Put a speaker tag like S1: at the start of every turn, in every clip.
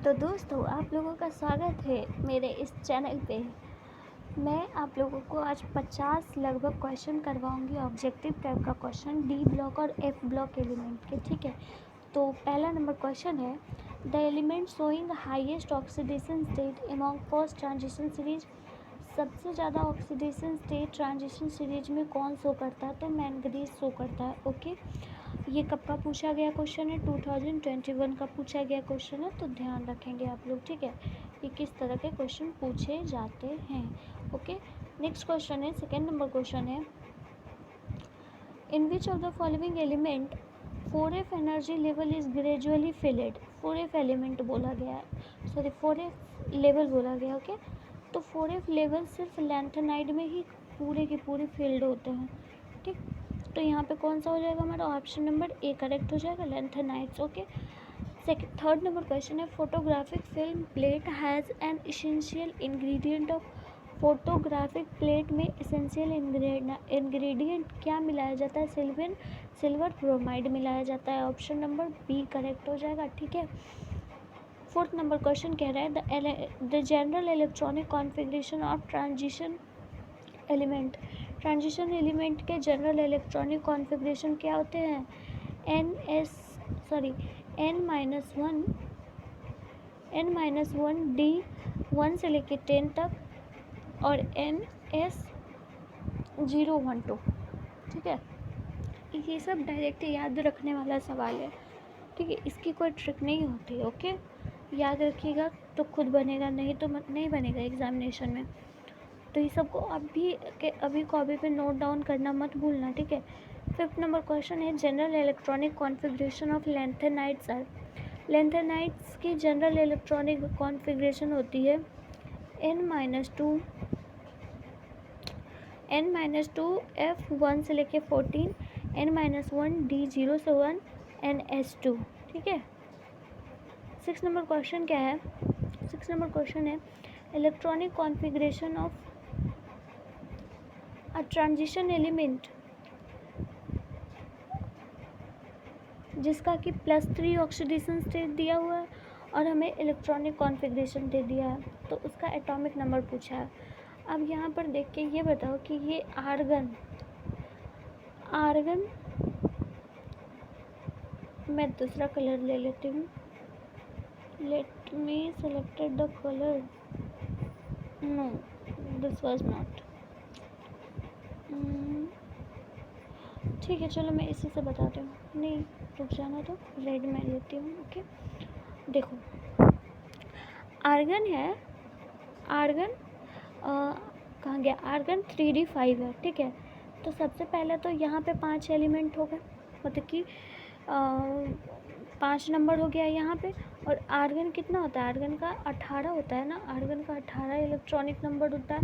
S1: तो दोस्तों, आप लोगों का स्वागत है मेरे इस चैनल पे। मैं आप लोगों को आज 50 लगभग क्वेश्चन करवाऊंगी, ऑब्जेक्टिव टाइप का क्वेश्चन, डी ब्लॉक और एफ ब्लॉक एलिमेंट के। ठीक है, तो पहला नंबर क्वेश्चन है, the element showing highest oxidation state among first transition series. सबसे ज़्यादा ऑक्सीडेशन स्टेट ट्रांजिशन सीरीज में कौन शो करता है? तो मैंगनीज शो करता है। ओके, ये कब का पूछा गया क्वेश्चन है? 2021 का पूछा गया क्वेश्चन है, तो ध्यान रखेंगे आप लोग। ठीक है, ये किस तरह के क्वेश्चन पूछे जाते हैं। ओके, नेक्स्ट क्वेश्चन है, सेकेंड नंबर क्वेश्चन है, in which of the following element 4f energy level is gradually filled. 4f element बोला गया है, सॉरी 4f लेवल बोला गया। ओके, तो 4f लेवल सिर्फ लैंथेनाइड में ही पूरे के पूरे फिल्ड होते हैं। ठीक, तो यहाँ पे कौन सा हो जाएगा हमारा? ऑप्शन नंबर ए करेक्ट हो जाएगा, lanthanides. Okay, third number question है, photographic film plate has an essential ingredient of. Photographic plate में इसेंशियल इंग्रेडिएंट क्या मिलाया जाता है? सिल्वर ब्रोमाइड मिलाया जाता है। ऑप्शन नंबर बी करेक्ट हो जाएगा। ठीक है, फोर्थ नंबर क्वेश्चन कह रहा है, the general electronic configuration of transition element. Transition element के जनरल इलेक्ट्रॉनिक कॉन्फ़िगरेशन क्या होते हैं? n-1 डी 1 से लेके 10 तक और ns012। ठीक है, ये सब डायरेक्ट याद रखने वाला सवाल है। ठीक है, इसकी कोई ट्रिक नहीं होती। ओके, याद रखिएगा तो खुद बनेगा, नहीं तो नहीं बनेगा एग्जामिनेशन में। तो ये सबको अभी कॉपी पे नोट डाउन करना मत भूलना। ठीक है, फिफ्थ नंबर क्वेश्चन है, general electronic configuration of lanthanides are. Lanthanides की जनरल इलेक्ट्रॉनिक कॉन्फ़िगरेशन होती है n-2 f1 से लेके 14, n-1 d0 से 1, ns2। ठीक है, सिक्स नंबर क्वेश्चन क्या है? सिक्स नंबर क्वेश्चन है, electronic configuration of a transition element जिसका कि +3 ऑक्सीडेशन स्टेट दिया हुआ है और हमें इलेक्ट्रॉनिक कॉन्फ़िगरेशन दे दिया है, तो उसका एटॉमिक नंबर पूछा है। अब यहाँ पर देख के ये बताओ कि ये आर्गन मैं दूसरा कलर ले लेती हूँ। Let me selected the colour, no this was not. ठीक है, चलो मैं इसी से बताती हूँ। नहीं, रुक जाना, तो रेड में लेती हूँ। ओके, देखो आर्गन है, आर्गन कहाँ गया? आर्गन 3d5 है। ठीक है, तो सबसे पहले तो यहाँ पे 5 एलिमेंट हो गए, मतलब कि 5 नंबर हो गया यहाँ पे। और आर्गन कितना होता है? आर्गन का 18 होता है ना, आर्गन का 18 इलेक्ट्रॉनिक नंबर होता है।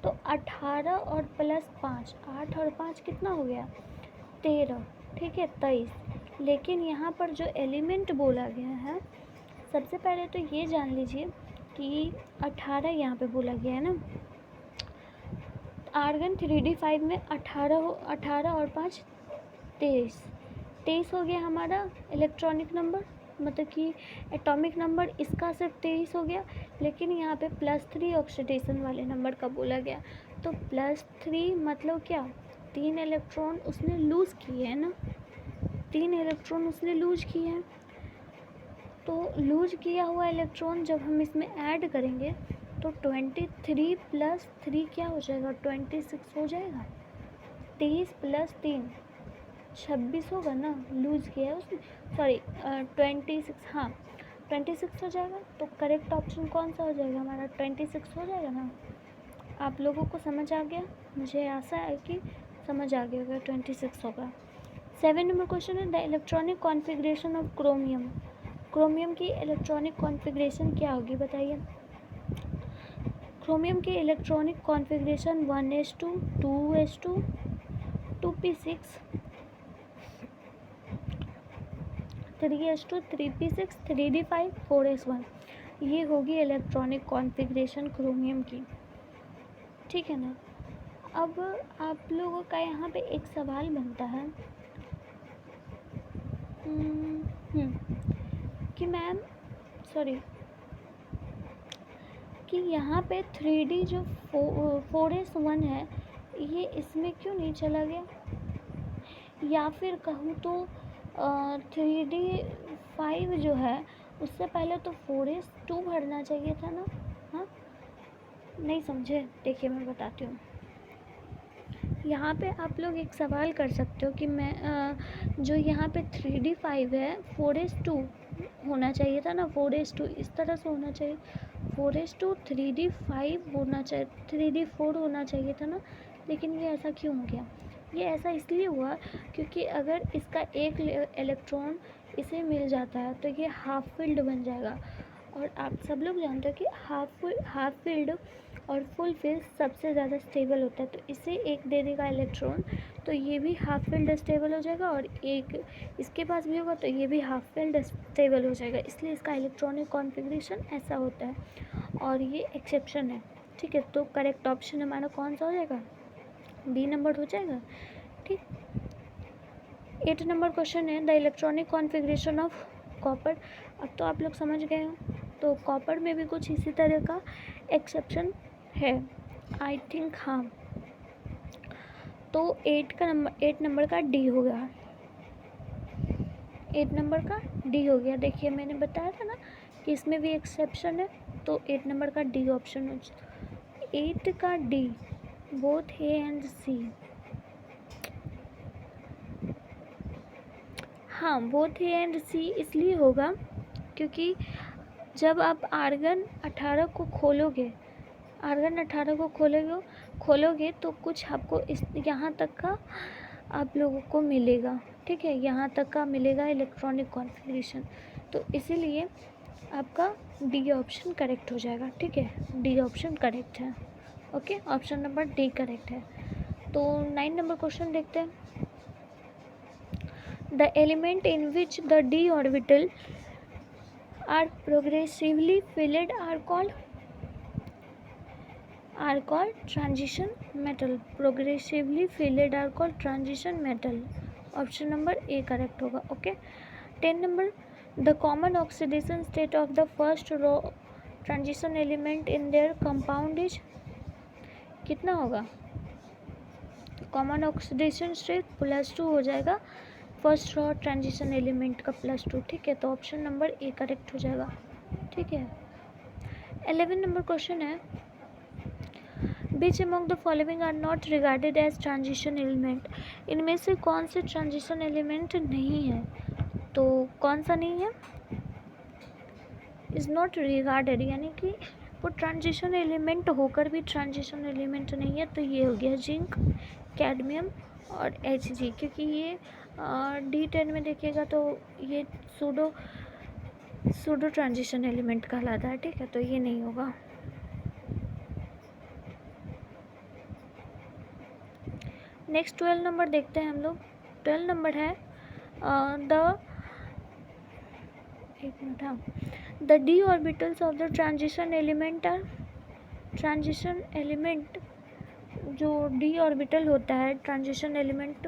S1: तो 18 और +5, 8 और 5 कितना हो गया? 13। ठीक है, 23। लेकिन यहाँ पर जो एलिमेंट बोला गया है, सबसे पहले तो ये जान लीजिए कि 18 यहाँ पे बोला गया है ना। आर्गन 3d5 में 18 और 5 23 हो गया हमारा इलेक्ट्रॉनिक नंबर, मतलब कि एटॉमिक नंबर इसका सिर्फ 23 हो गया। लेकिन यहाँ पे +3 ऑक्सीडेशन वाले नंबर का बोला गया, तो +3 मतलब क्या? 3 इलेक्ट्रॉन उसने लूज़ किए हैं ना, 3 इलेक्ट्रॉन उसने लूज किए हैं। तो लूज किया हुआ इलेक्ट्रॉन जब हम इसमें ऐड करेंगे तो 23 + 3 क्या हो जाएगा? 26 हो जाएगा। 23 + 3 26 होगा ना, लूज किया है उसने, सॉरी 26, हाँ 26 हो जाएगा। तो करेक्ट ऑप्शन कौन सा हो जाएगा हमारा? 26 हो जाएगा ना। आप लोगों को समझ आ गया? मुझे आशा है कि समझ आ गया होगा, 26 होगा। 7 नंबर क्वेश्चन है, the electronic configuration of chromium. Chromium की इलेक्ट्रॉनिक कॉन्फ़िगरेशन क्या होगी बताइए? क्रोमियम की electronic configuration 1s2, 2s2, 2p6, 3s2, 3p6, 3d5, 4s1। ये होगी इलेक्ट्रॉनिक कॉन्फ़िगरेशन क्रोमियम की। ठीक है ना। अब आप लोगों का यहाँ पे एक सवाल बनता है कि मैम, सॉरी कि यहाँ पे 3D जो 4s1 है ये इसमें क्यों नहीं चला गया, या फिर कहूँ तो 3D5 जो है उससे पहले तो 4s2 भरना चाहिए था ना। हाँ, नहीं समझे? देखिए मैं बताती हूँ। यहाँ पे आप लोग एक सवाल कर सकते हो कि मैं जो यहाँ पे 3D5 है 4s2 होना चाहिए था ना, 4s2 इस तरह से होना चाहिए, 4s2 3D5 होना चाहिए, 3D4 होना चाहिए था ना। लेकिन ये ऐसा क्यों हो गया? ये ऐसा इसलिए हुआ क्योंकि अगर इसका एक इलेक्ट्रॉन इसे मिल जाता है तो ये हाफ फील्ड बन जाएगा, और आप सब लोग जानते हो कि हाफ फील्ड और फुल फील्ड सबसे ज़्यादा स्टेबल होता है। तो इसे एक दे देगा इलेक्ट्रॉन तो ये भी हाफ फील्ड स्टेबल हो जाएगा, और एक इसके पास भी होगा तो ये भी हाफ फील्ड स्टेबल हो जाएगा। इसलिए इसका इलेक्ट्रॉनिक कॉन्फ़िगरेशन ऐसा होता है, और ये एक्सेप्शन है। ठीक है, तो करेक्ट ऑप्शन हमारा कौन सा हो जाएगा? बी नंबर हो जाएगा। ठीक, 8 नंबर क्वेश्चन है the electronic configuration of copper. अब तो आप लोग समझ गए हो, तो कॉपर में भी कुछ इसी तरह का एक्सेप्शन है, आई थिंक। हाँ, तो 8 नंबर का डी हो गया, 8 नंबर का डी हो गया। देखिए मैंने बताया था ना कि इसमें भी एक्सेप्शन है, तो 8 नंबर का डी ऑप्शन हो जाए। 8 का डी, बोथ ए एंड सी। हाँ, बोथ ए एंड सी इसलिए होगा क्योंकि जब आप आर्गन 18 को खोलोगे, खोलोगे तो कुछ आपको इस यहाँ तक का आप लोगों को मिलेगा। ठीक है, यहाँ तक का मिलेगा इलेक्ट्रॉनिक कॉन्फ़िगरेशन, तो इसीलिए आपका डी ऑप्शन करेक्ट हो जाएगा। ठीक है, डी ऑप्शन करेक्ट है। Okay, option number D correct है। तो 9 नंबर क्वेश्चन देखते हैं। The element in which the D orbital are progressively filled are called transition metal. Progressively filled are called transition metal. Option number A correct होगा. Okay. 10 number, the common oxidation state of the first row transition element in their compound is कितना होगा? Common oxidation state +2 हो जाएगा, first raw transition element का +2। ठीक है, तो option number A correct हो जाएगा। ठीक है, 11 नंबर क्वेश्चन है which among the following are not regarded as transition element. इनमें से कौन से ट्रांजिशन एलिमेंट नहीं है? तो कौन सा नहीं है? इज़ नॉट रिगार्डेड, यानी कि वो ट्रांजिशन एलिमेंट होकर भी ट्रांजिशन एलिमेंट नहीं है। तो ये हो गया जिंक, कैडमियम और Hg, क्योंकि ये D10 में देखिएगा तो ये सूडो ट्रांजिशन एलिमेंट कहलाता है। ठीक है, तो ये नहीं होगा। नेक्स्ट 12 नंबर देखते हैं हम लोग। 12 नंबर है the D orbitals of the transition element are. Transition element जो डी ऑर्बिटल होता है ट्रांजिशन एलिमेंट,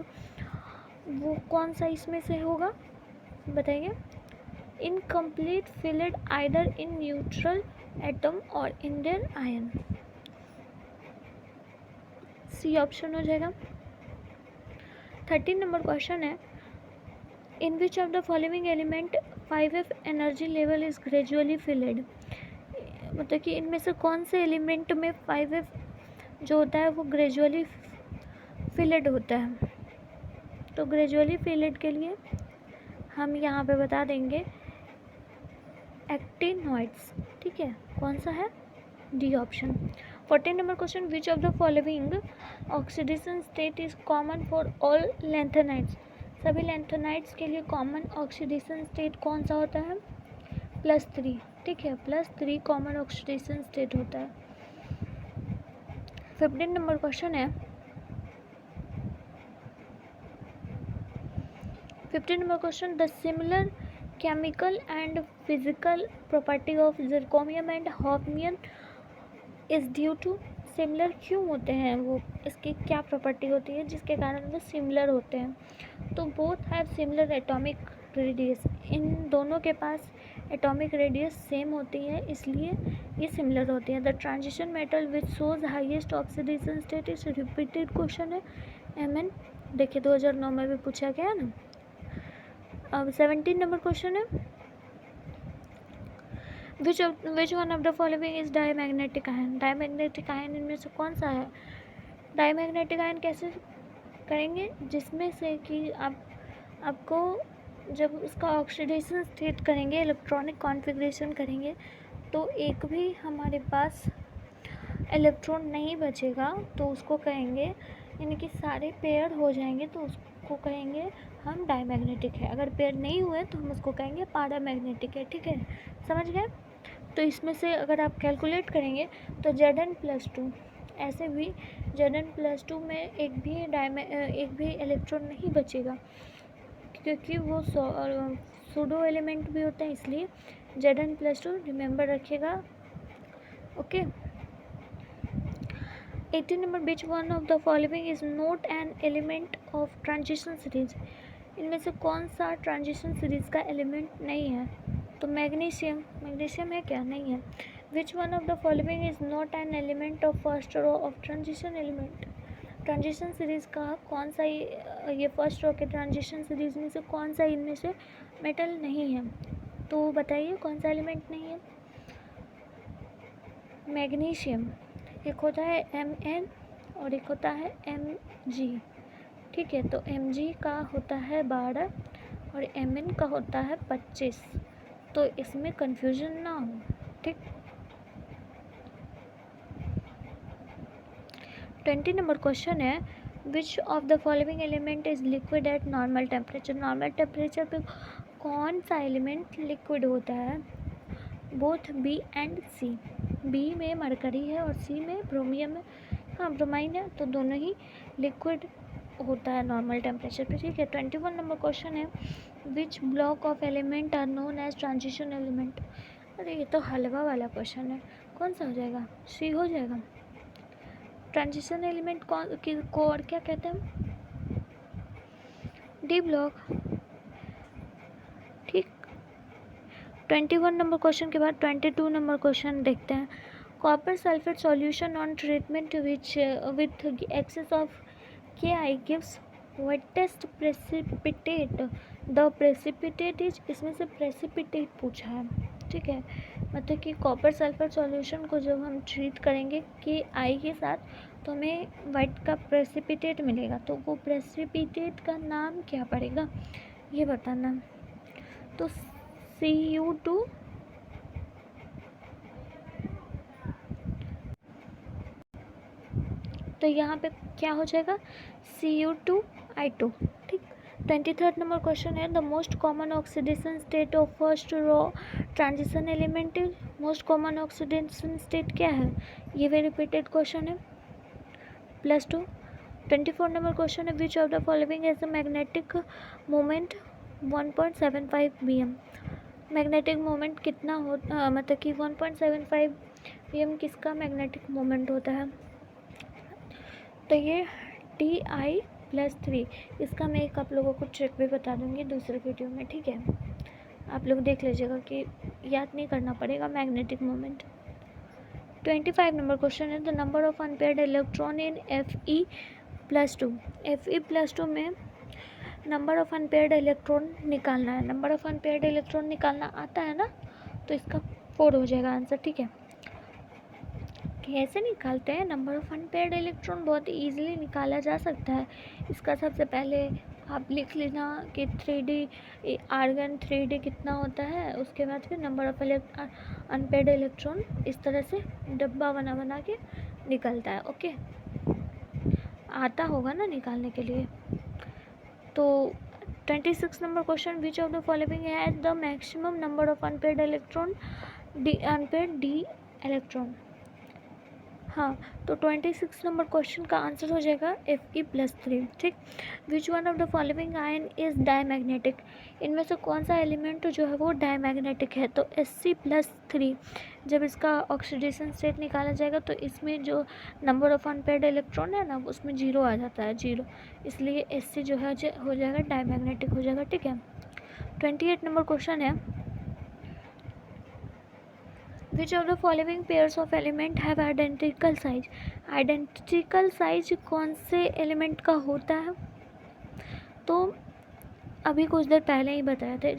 S1: वो कौन सा इसमें से होगा बताइए? Incomplete filled either in neutral atom और in their ion. C option हो जाएगा। 13 नंबर क्वेश्चन है in which of the following element 5f energy level is gradually filled. मतलब कि इनमें से कौन से एलिमेंट में 5f जो होता है वो ग्रेजुअली फिल्ड होता है? तो ग्रेजुअली फिल्ड के लिए हम यहाँ पे बता देंगे एक्टिनॉइड्स। ठीक है, कौन सा है? D option. 14 number question which of the following oxidation state is common for all lanthanides. सभी लैंथेनाइड्स के लिए कॉमन ऑक्सीडेशन स्टेट कौन सा होता है? +3। ठीक है, +3 कॉमन ऑक्सीडेशन स्टेट होता है। 15 नंबर क्वेश्चन है 15 number question, the similar chemical and physical property of zirconium and hafnium is due to। Similar क्यों होते हैं वो, इसकी क्या प्रॉपर्टी होती है जिसके कारण वो सिमिलर होते हैं? तो both have similar atomic radius. इन दोनों के पास एटॉमिक रेडियस सेम होती है, इसलिए ये सिमिलर होती है। The transition metal which shows highest oxidation state is repeated question है Mn। देखिए 2009 में भी पूछा गया है ना। अब 17 नंबर क्वेश्चन है which one of the following is diamagnetic ion. Diamagnetic ion इनमें से कौन सा है। डायमैग्नेटिक आयन कैसे करेंगे, जिसमें से कि आपको जब उसका ऑक्सीडेशन स्टेट करेंगे, इलेक्ट्रॉनिक कॉन्फ़िगरेशन करेंगे, तो एक भी हमारे पास इलेक्ट्रॉन नहीं बचेगा, तो उसको कहेंगे, यानी कि सारे पेयर हो जाएंगे तो उसको कहेंगे हम डायमैग्नेटिक है। अगर पेयर नहीं हुए तो हम उसको कहेंगे पैरामैग्नेटिक है। ठीक है, समझ गए। तो इसमें से अगर आप कैलकुलेट करेंगे तो Zn+2, ऐसे भी Zn+2 में एक भी इलेक्ट्रॉन नहीं बचेगा, क्योंकि वो सूडो एलिमेंट भी होता है, इसलिए Zn+2 रिमेंबर रखिएगा। Okay. 18 number which one of the following is not an element of transition series. इनमें से कौन सा ट्रांजिशन सीरीज का एलिमेंट नहीं है। तो मैग्नीशियम है क्या, नहीं है। Which one of the following is not an element of first row of transition element. Transition series का कौन सा ये फर्स्ट रो के ट्रांजिशन सीरीज में से कौन सा इनमें से मेटल नहीं है। तो बताइए कौन सा एलिमेंट नहीं है। मैग्नीशियम, एक होता है Mn और एक होता है Mg। ठीक है, तो Mg का होता है 12 और Mn का होता है 25, तो इसमें कंफ्यूजन ना हो। ठीक। 20 नंबर क्वेश्चन है which of the following element is liquid at normal temperature. Normal temperature पे कौन सा एलिमेंट लिक्विड होता है। Both B and C. B में मरकरी है और सी में ब्रोमियम है, हाँ ब्रोमाइन है, तो दोनों ही लिक्विड होता है नॉर्मल टेम्परेचर पे। ठीक है। 21 नंबर क्वेश्चन है which block of element are known as transition element. अरे ये तो हलवा वाला क्वेश्चन है, कौन सा हो जाएगा, सी हो जाएगा। ट्रांजिशन एलिमेंट को और क्या कहते हैं, डी ब्लॉक। ठीक। 21 नंबर क्वेश्चन के बाद 22 नंबर क्वेश्चन देखते हैं। Copper sulphate solution on treatment which with access of KI gives wettest precipitate. The precipitate is, इसमें से प्रेसिपिटेट पूछा है। ठीक है, मतलब कि कॉपर सल्फेट सॉल्यूशन को जब हम ट्रीट करेंगे KI के साथ तो हमें वाइट का प्रेसिपिटेट मिलेगा, तो वो प्रेसिपिटेट का नाम क्या पड़ेगा ये बताना। तो Cu2, तो यहाँ पे क्या हो जाएगा Cu2I2। ठीक। 23rd नंबर क्वेश्चन है the most common oxidation state of first row transition element is. Most common oxidation state क्या है, ये भी रिपीटेड क्वेश्चन है, +2। 24 नंबर क्वेश्चन है which of the following is the magnetic moment 1.75 bm। Magnetic moment कितना हो, मतलब कि 1.75 bm किसका मैग्नेटिक मोमेंट होता है। तो ये Ti+3, इसका मैं एक आप लोगों को ट्रिक भी बता दूंगी दूसरे वीडियो में। ठीक है, आप लोग देख लीजिएगा कि याद नहीं करना पड़ेगा मैग्नेटिक मोमेंट। 25 नंबर क्वेश्चन है the number of unpaired electron in Fe+2। Fe+2 में नंबर ऑफ अनपेयर्ड इलेक्ट्रॉन निकालना है। नंबर ऑफ अनपेयर्ड इलेक्ट्रॉन निकालना आता है ना, तो इसका 4 हो जाएगा आंसर। ठीक है, कैसे निकालते हैं नंबर ऑफ अनपेयर्ड इलेक्ट्रॉन, बहुत इजीली निकाला जा सकता है। इसका सबसे पहले आप लिख लेना कि 3D आर्गन 3D कितना होता है, उसके बाद फिर नंबर ऑफ अनपेयर्ड इलेक्ट्रॉन इस तरह से डब्बा बना बना के निकलता है। ओके, आता होगा ना निकालने के लिए। तो 26 number question which of the following has the maximum number of unpaired electron, unpaired D electron. हाँ, तो 26 नंबर क्वेश्चन का आंसर हो जाएगा Fe+3। ठीक। विच one of the following ion is diamagnetic. इनमें से कौन सा एलिमेंट जो है वो डायमैग्नेटिक है। तो Sc+3, जब इसका ऑक्सीडेशन स्टेट निकाला जाएगा तो इसमें जो नंबर ऑफ अनपेयर्ड इलेक्ट्रॉन है ना उसमें 0 आ जाता है, 0, इसलिए Sc जो है हो जाएगा डायमैग्नेटिक हो जाएगा। ठीक है। 28 नंबर क्वेश्चन है which of the following pairs of element have identical size. Identical size कौन से एलिमेंट का होता है? तो अभी कुछ देर पहले ही बताया था,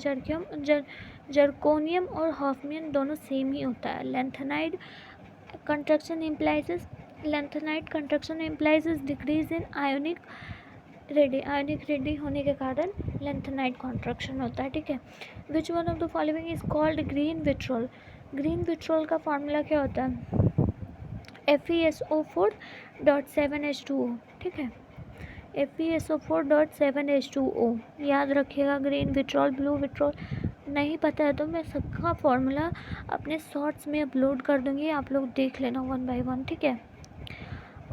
S1: जर्कोनियम और हॉफनियम दोनों सेम ही होता है। Lanthanide construction implies decrease in ionic ready होने के कारण लेंथेनाइड कॉन्ट्रैक्शन होता है, ठीक है। Which one of the following is called green vitriol. Green vitriol का फॉर्मूला क्या होता है? FeSO4.7H2O, ठीक है। FeSO4.7H2O याद रखिएगा। ग्रीन विट्रोल, ब्लू विट्रोल नहीं पता है तो मैं सबका फॉर्मूला अपने शॉर्ट्स में अपलोड कर दूंगी, आप लोग देख लेना 1 by 1, ठीक है।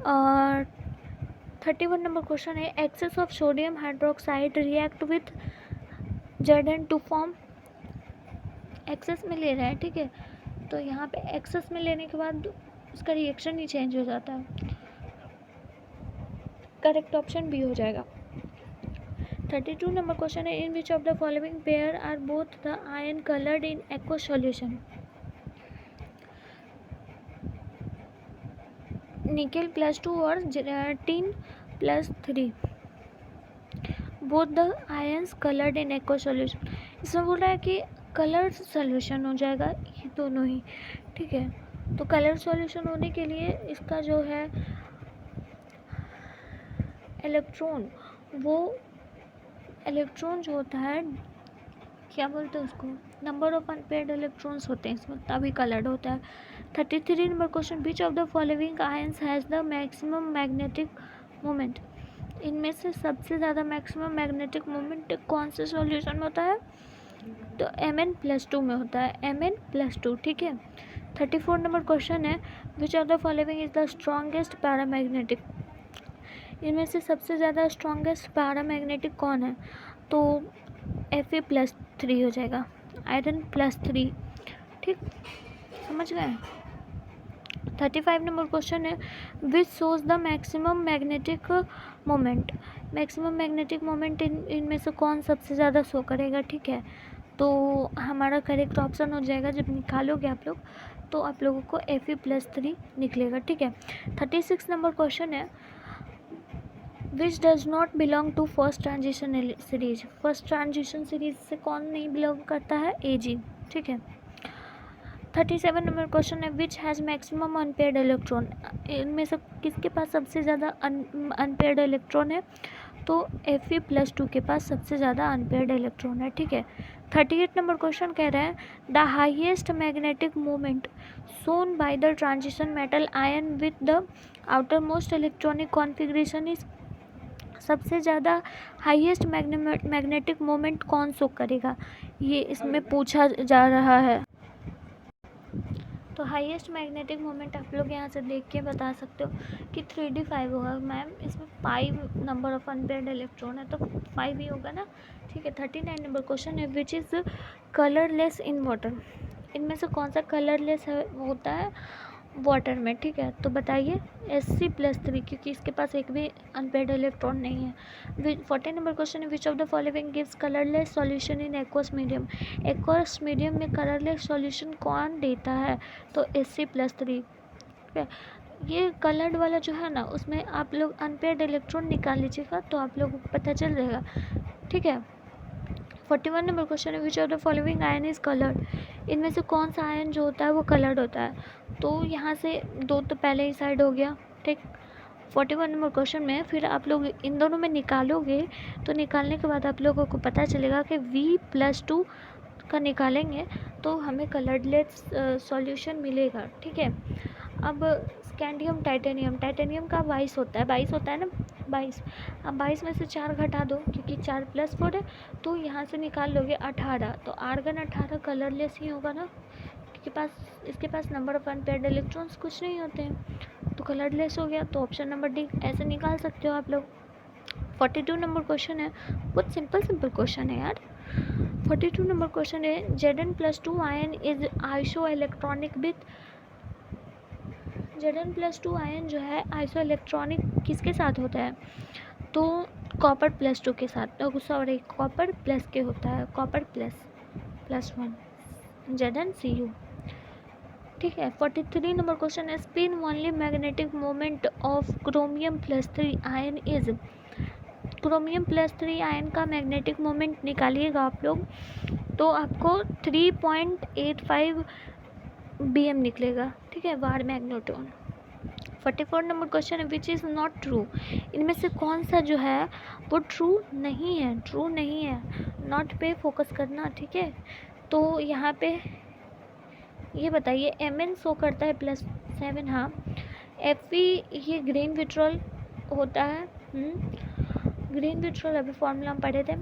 S1: और 31 नंबर क्वेश्चन है, excess of sodium hydroxide react with Zn to form. Excess में ले रहा है, ठीक है, तो यहाँ पे एक्सेस में लेने के बाद उसका रिएक्शन ही चेंज हो जाता है। करेक्ट ऑप्शन बी हो जाएगा। 32 नंबर क्वेश्चन है, in which of the following pair are both the ion coloured in aqueous solution. Nickel +2 और tin +3, both the ions coloured in aqueous solution. इसमें बोल रहा है कि कलर्ड सॉल्यूशन हो जाएगा ये दोनों ही, ठीक है। तो कलर सॉल्यूशन होने के लिए इसका जो है इलेक्ट्रॉन, वो इलेक्ट्रॉन जो होता है, क्या बोलते हैं उसको, नंबर ऑफ अनपेयर्ड इलेक्ट्रॉन्स होते हैं इसमें, तभी कलर्ड होता है। 33 number question, which of the following ions has the maximum magnetic moment. इनमें से सबसे ज़्यादा मैक्सिमम मैग्नेटिक मोमेंट कौन से सॉल्यूशन में होता है? तो Mn+2 में होता है, Mn+2, ठीक है। 34 नंबर क्वेश्चन है, which of the following is the strongest paramagnetic. इनमें से सबसे ज़्यादा स्ट्रॉन्गेस्ट पैरामैग्नेटिक कौन है? तो Fe+3 हो जाएगा, आयरन +3, ठीक, समझ गए। 35 नंबर क्वेश्चन है, which shows the maximum magnetic moment. Maximum magnetic moment इनमें से कौन सबसे ज़्यादा शो करेगा, ठीक है। तो हमारा करेक्ट ऑप्शन हो जाएगा, जब निकालोगे आप लोग तो आप लोगों को Fe+3 निकलेगा, ठीक है। 36 नंबर क्वेश्चन है, which does not belong to first transition series. First transition series से कौन नहीं बिलोंग करता है? Ag, ठीक है। 37 नंबर क्वेश्चन है, which has maximum unpaired electron. इनमें से किसके पास सबसे ज़्यादा अनपेयर्ड इलेक्ट्रॉन है? तो Fe+2 के पास सबसे ज़्यादा अनपेयर्ड इलेक्ट्रॉन है, ठीक है। 38 नंबर क्वेश्चन कह रहे हैं, the highest magnetic moment shown by the transition metal ion with the outer most electronic configuration is. सबसे ज़्यादा हाईएस्ट मैग्नेटिक मोमेंट कौन शो करेगा, ये इसमें पूछा जा रहा है। तो हाईएस्ट मैग्नेटिक मोमेंट आप लोग यहाँ से देख के बता सकते हो कि 3d5 होगा। मैम इसमें 5 नंबर ऑफ अनपेयर्ड इलेक्ट्रॉन है तो 5 ही होगा ना, ठीक है। 39 नंबर क्वेश्चन है, which is colourless in water. इनमें से कौन सा कलरलेस होता है वाटर में, ठीक है। तो बताइए Sc+3, क्योंकि इसके पास एक भी अनपेयर्ड इलेक्ट्रॉन नहीं है। 40 नंबर क्वेश्चन है, which of the following gives colourless solution in aqueous medium. Aqueous medium में कलरलेस सॉल्यूशन कौन देता है? तो Sc+3, ठीक है। ये कलर्ड वाला जो है ना, उसमें आप लोग अनपेयर्ड इलेक्ट्रॉन निकाल लीजिएगा तो आप लोगों को पता चल जाएगा, ठीक है। 41 नंबर क्वेश्चन है, which of the following ion is coloured. इनमें से कौन सा आयन जो होता है वो कलर्ड होता है? तो यहाँ से 2 तो पहले ही साइड हो गया, ठीक। 41 नंबर क्वेश्चन में फिर आप लोग इन दोनों में निकालोगे तो निकालने के बाद आप लोगों को पता चलेगा कि V+2 का निकालेंगे तो हमें कलर्डलेस सॉल्यूशन मिलेगा, ठीक है। अब स्कैंडियम टाइटेनियम का 22 होता है, 22 होता है ना, 22। अब 22 में से 4 घटा दो, क्योंकि 4 + 4 है, तो यहाँ से निकाल लोगे 18। तो आर्गन 18 कलरलेस ही होगा ना, इसके पास नंबर ऑफ अनपेयर्ड इलेक्ट्रॉन्स कुछ नहीं होते हैं, तो कलरलेस हो गया। तो ऑप्शन नंबर डी ऐसे निकाल सकते हो आप लोग। 42 नंबर क्वेश्चन है, बहुत सिंपल क्वेश्चन है यार। 42 नंबर क्वेश्चन है, Zn+2 ion is iso electronic with. Zn+2 ion जो है आइसो इलेक्ट्रॉनिक किसके साथ होता है? तो कॉपर +2 के साथ, सॉरी कॉपर प्लस के होता है, कॉपर +1 ZnCu। ठीक है। 43 नंबर क्वेश्चन है, spin only magnetic moment of chromium ion is. Chromium ion का मैग्नेटिक मोमेंट निकालिएगा आप लोग तो आपको 3.85 BM निकलेगा, ठीक है, वार मैग्नेटोन। 44 नंबर क्वेश्चन है, विच इज़ नॉट ट्रू। इनमें से कौन सा जो है वो ट्रू नहीं है। नॉट पे फोकस करना, ठीक है। तो यहाँ पे ये बताइए, Mn शो करता है +7, हाँ। Fe ये ग्रीन विट्रोल होता है, ग्रीन विट्रोल अभी फॉर्मूला हम पढ़े थे।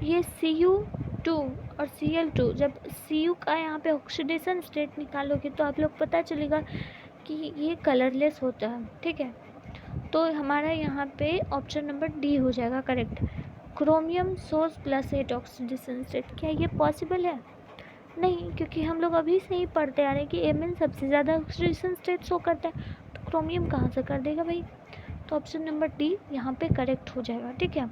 S1: ये Cu2 और Cl2, जब Cu का यहाँ पे ऑक्सीडेशन स्टेट निकालोगे तो आप लोग पता चलेगा कि ये कलरलेस होता है, ठीक है। तो हमारा यहाँ पे ऑप्शन नंबर डी हो जाएगा correct. Chromium source +8 oxidation state, क्या ये पॉसिबल है? नहीं, क्योंकि हम लोग अभी से ही पढ़ते आ रहे हैं कि Mn सबसे ज़्यादा ऑक्सीडेशन स्टेट शो करता है, तो क्रोमियम कहाँ से कर देगा भाई। तो ऑप्शन नंबर डी यहाँ पे करेक्ट हो जाएगा, ठीक है।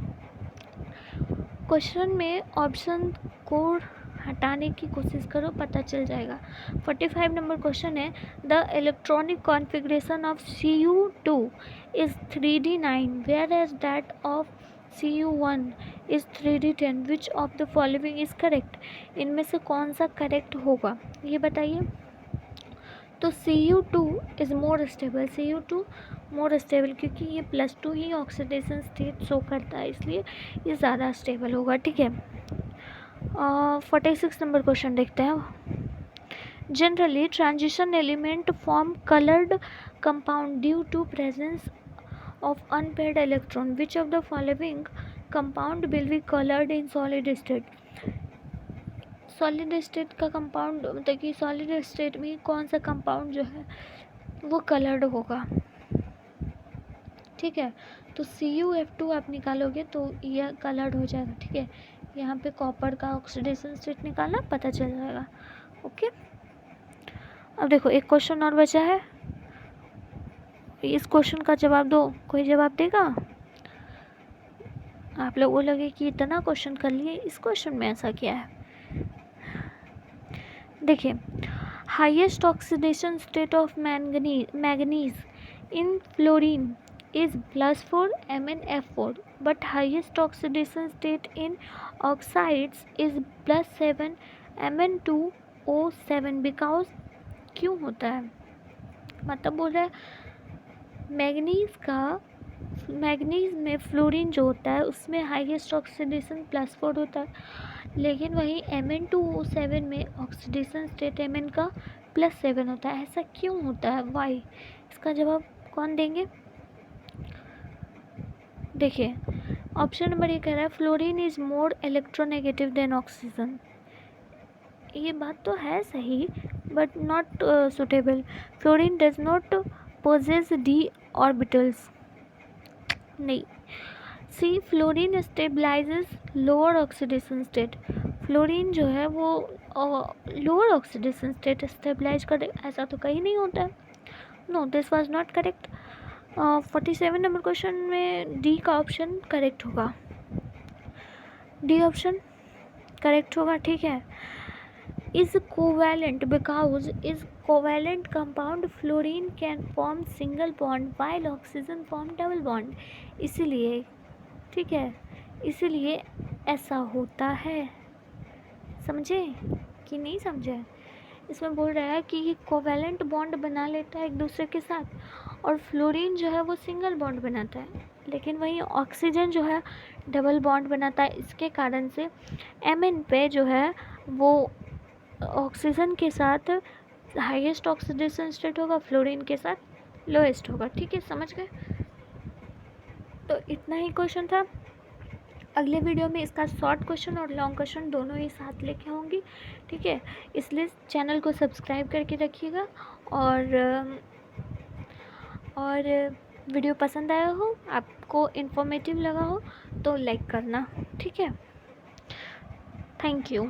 S1: क्वेश्चन में ऑप्शन को हटाने की कोशिश करो, पता चल जाएगा। 45 नंबर क्वेश्चन है, the electronic configuration of Cu2 is 3d9 whereas that of Cu1 is 3d10, which of the following is correct. इनमें से कौन सा करेक्ट होगा ये बताइए। तो Cu2 is more stable, Cu2 more stable, क्योंकि ये +2 ही ऑक्सीडेशन स्टेट शो करता है, इसलिए ये ज़्यादा स्टेबल होगा, ठीक है। 46 नंबर क्वेश्चन देखते हैं। Generally transition element form coloured compound due to presence of unpaired electron, which of the following compound will be coloured in solid state. Solid state का कंपाउंड मतलब कि सॉलिड स्टेट में कौन सा कंपाउंड जो है वो कलर्ड होगा, ठीक है। तो CuF2 आप निकालोगे तो यह कलर्ड हो जाएगा, ठीक है। यहाँ पे कॉपर का ऑक्सीडेशन स्टेट निकालना, पता चल जाएगा, ओके। अब देखो एक क्वेश्चन और बचा है, इस क्वेश्चन का जवाब दो, कोई जवाब देगा? आप लोग बोलोगे कि इतना क्वेश्चन कर लिए, इस क्वेश्चन में ऐसा क्या है। देखिए, highest oxidation state of manganese in fluorine is +4 MnF4, but highest oxidation state in oxides is +7 Mn2O7, because क्यों होता है, मतलब बोल रहा है मैग्नीज में फ्लोरीन जो होता है उसमें हाईएस्ट ऑक्सीडेशन +4 होता है, लेकिन वहीं Mn2O7 में ऑक्सीडेशन स्टेट Mn का +7 होता है। ऐसा क्यों होता है, वाई? इसका जवाब कौन देंगे? देखिए, ऑप्शन नंबर ये कह रहा है fluorine is more electronegative than oxygen. ये बात तो है सही, but not suitable. Fluorine does not possess d orbitals, नहीं। C, fluorine stabilises lower oxidation state. Fluorine जो है वो लोअर ऑक्सीडेशन स्टेट स्टेबलाइज कर, ऐसा तो कहीं नहीं होता है। No, this was not correct. 47 number question में डी का ऑप्शन करेक्ट होगा, डी ऑप्शन करेक्ट होगा, ठीक है। Is covalent because is covalent compound fluorine can form single bond while oxygen form double bond, इसीलिए, ठीक है, इसीलिए ऐसा होता है। समझे कि नहीं समझे? इसमें बोल रहा है कि ये कोवैलेंट बॉन्ड बना लेता है एक दूसरे के साथ, और फ्लोरीन जो है वो सिंगल बॉन्ड बनाता है, लेकिन वहीं ऑक्सीजन जो है डबल बॉन्ड बनाता है। इसके कारण से Mn पे जो है वो ऑक्सीजन के साथ हाईएस्ट ऑक्सीडेशन स्टेट होगा, फ्लोरीन के साथ लोएस्ट होगा, ठीक है, समझ गए? तो इतना ही क्वेश्चन था। अगले वीडियो में इसका शॉर्ट क्वेश्चन और लॉन्ग क्वेश्चन दोनों ही साथ लेके आऊँगी, ठीक है। इसलिए चैनल को सब्सक्राइब करके रखिएगा, और वीडियो पसंद आया हो, आपको इन्फॉर्मेटिव लगा हो तो लाइक करना, ठीक है। Thank you.